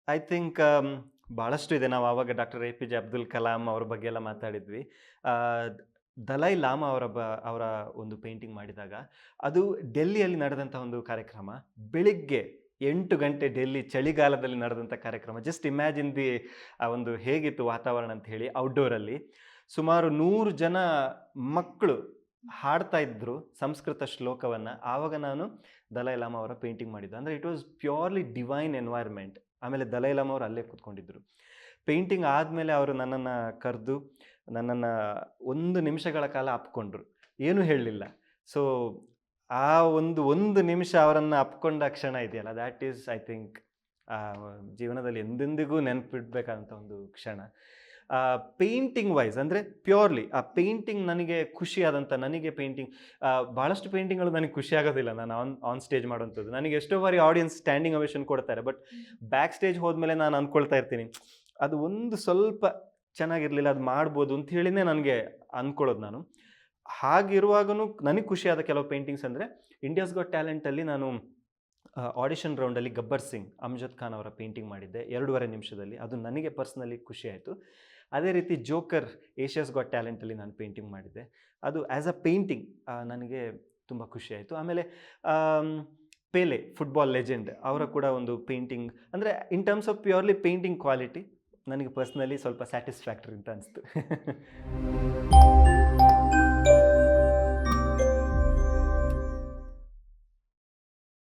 I think ಭಾಳಷ್ಟು ಇದೆ. ನಾವು ಆವಾಗ ಡಾಕ್ಟರ್ APJ ಅಬ್ದುಲ್ ಕಲಾಂ ಅವ್ರ ಬಗ್ಗೆ ಎಲ್ಲ ಮಾತಾಡಿದ್ವಿ. ದಲೈ ಲಾಮಾ ಅವರ ಒಂದು ಪೇಂಟಿಂಗ್ ಮಾಡಿದಾಗ, ಅದು ಡೆಲ್ಲಿಯಲ್ಲಿ ನಡೆದಂಥ ಒಂದು ಕಾರ್ಯಕ್ರಮ. ಬೆಳಿಗ್ಗೆ 8 ಗಂಟೆ ಡೆಲ್ಲಿ ಚಳಿಗಾಲದಲ್ಲಿ ನಡೆದಂಥ ಕಾರ್ಯಕ್ರಮ. ಜಸ್ಟ್ ಇಮ್ಯಾಜಿನ್ ಆ ಒಂದು ಹೇಗಿತ್ತು ವಾತಾವರಣ ಅಂತ ಹೇಳಿ. ಔಟ್‌ಡೋರಲ್ಲಿ ಸುಮಾರು 100 ಜನ ಮಕ್ಕಳು ಹಾಡ್ತಾ ಇದ್ರು ಸಂಸ್ಕೃತ ಶ್ಲೋಕವನ್ನ. ಆವಾಗ ನಾನು ದಲೈ ಲಾಮಾ ಅವರ ಪೇಂಟಿಂಗ್ ಮಾಡಿದ್ದು. ಅಂದ್ರೆ it was purely divine environment. ಆಮೇಲೆ ದಲೈ ಲಾಮಾ ಅವರು ಅಲ್ಲೇ ಕೂತ್ಕೊಂಡಿದ್ರು. ಪೇಂಟಿಂಗ್ ಆದ್ಮೇಲೆ ಅವರು ನನ್ನನ್ನ ಕರೆದು, ನನ್ನನ್ನ 1 ನಿಮಿಷಗಳ ಕಾಲ ಅಪ್ಕೊಂಡ್ರು. ಏನೂ ಹೇಳಲಿಲ್ಲ. ಸೊ ಆ ಒಂದು ನಿಮಿಷ ಅವರನ್ನ ಅಪ್ಕೊಂಡ ಕ್ಷಣ ಇದೆಯಲ್ಲ, ದ್ಯಾಟ್ ಈಸ್ ಐ ಥಿಂಕ್ ಜೀವನದಲ್ಲಿ ಎಂದೆಂದಿಗೂ ನೆನಪಿಡ್ಬೇಕಾದಂಥ ಒಂದು ಕ್ಷಣ. ಪೇಂಟಿಂಗ್ ವೈಸ್ ಅಂದರೆ ಪ್ಯೂರ್‌ಲಿ ಆ ಪೇಂಟಿಂಗ್ ನನಗೆ ಖುಷಿಯಾದಂಥ, ನನಗೆ ಪೇಂಟಿಂಗ್ ಭಾಳಷ್ಟು ಪೇಂಟಿಂಗ್‌ಗಳು ನನಗೆ ಖುಷಿ ಆಗೋದಿಲ್ಲ ನಾನು ಆನ್ ಸ್ಟೇಜ್ ಮಾಡುವಂಥದ್ದು. ನನಗೆ ಎಷ್ಟೋ ಬಾರಿ ಆಡಿಯನ್ಸ್ ಸ್ಟ್ಯಾಂಡಿಂಗ್ ಓವೇಷನ್ ಕೊಡ್ತಾರೆ. ಬಟ್ ಬ್ಯಾಕ್ ಸ್ಟೇಜ್ ಹೋದ್ಮೇಲೆ ನಾನು ಅಂದ್ಕೊಳ್ತಾ ಇರ್ತೀನಿ, ಅದು ಒಂದು ಸ್ವಲ್ಪ ಚೆನ್ನಾಗಿರಲಿಲ್ಲ, ಅದು ಮಾಡ್ಬೋದು ಅಂತ ಹೇಳಿನೇ ನನಗೆ ಅಂದ್ಕೊಳ್ಳೋದು ನಾನು. ಹಾಗಿರುವಾಗನೂ ನನಗೆ ಖುಷಿಯಾದ ಕೆಲವು ಪೇಂಟಿಂಗ್ಸ್ ಅಂದರೆ, ಇಂಡಿಯಾಸ್ ಗಾಟ್ ಟ್ಯಾಲೆಂಟಲ್ಲಿ ನಾನು ಆಡಿಷನ್ ರೌಂಡಲ್ಲಿ ಗಬ್ಬರ್ ಸಿಂಗ್, ಅಮ್ಜದ್ ಖಾನ್ ಅವರ ಪೇಂಟಿಂಗ್ ಮಾಡಿದ್ದೆ 2.5 ನಿಮಿಷದಲ್ಲಿ. ಅದು ನನಗೆ ಪರ್ಸ್ನಲಿ ಖುಷಿಯಾಯಿತು. ಅದೇ ರೀತಿ ಜೋಕರ್ ಏಷ್ಯಾಸ್ ಗಾಟ್ ಟ್ಯಾಲೆಂಟಲ್ಲಿ ನಾನು ಪೇಂಟಿಂಗ್ ಮಾಡಿದ್ದೆ. ಅದು ಆ್ಯಸ್ ಅ ಪೇಂಟಿಂಗ್ ನನಗೆ ತುಂಬ ಖುಷಿಯಾಯಿತು. ಆಮೇಲೆ ಪೇಲೆ, ಫುಟ್ಬಾಲ್ ಲೆಜೆಂಡ್, ಅವರ ಕೂಡ ಒಂದು ಪೇಂಟಿಂಗ್ ಅಂದರೆ in terms of purely painting quality ನನಗೆ ಪರ್ಸ್ನಲಿ ಸ್ವಲ್ಪ ಸ್ಯಾಟಿಸ್ಫ್ಯಾಕ್ಟರಿ ಅಂತ ಅನಿಸ್ತು.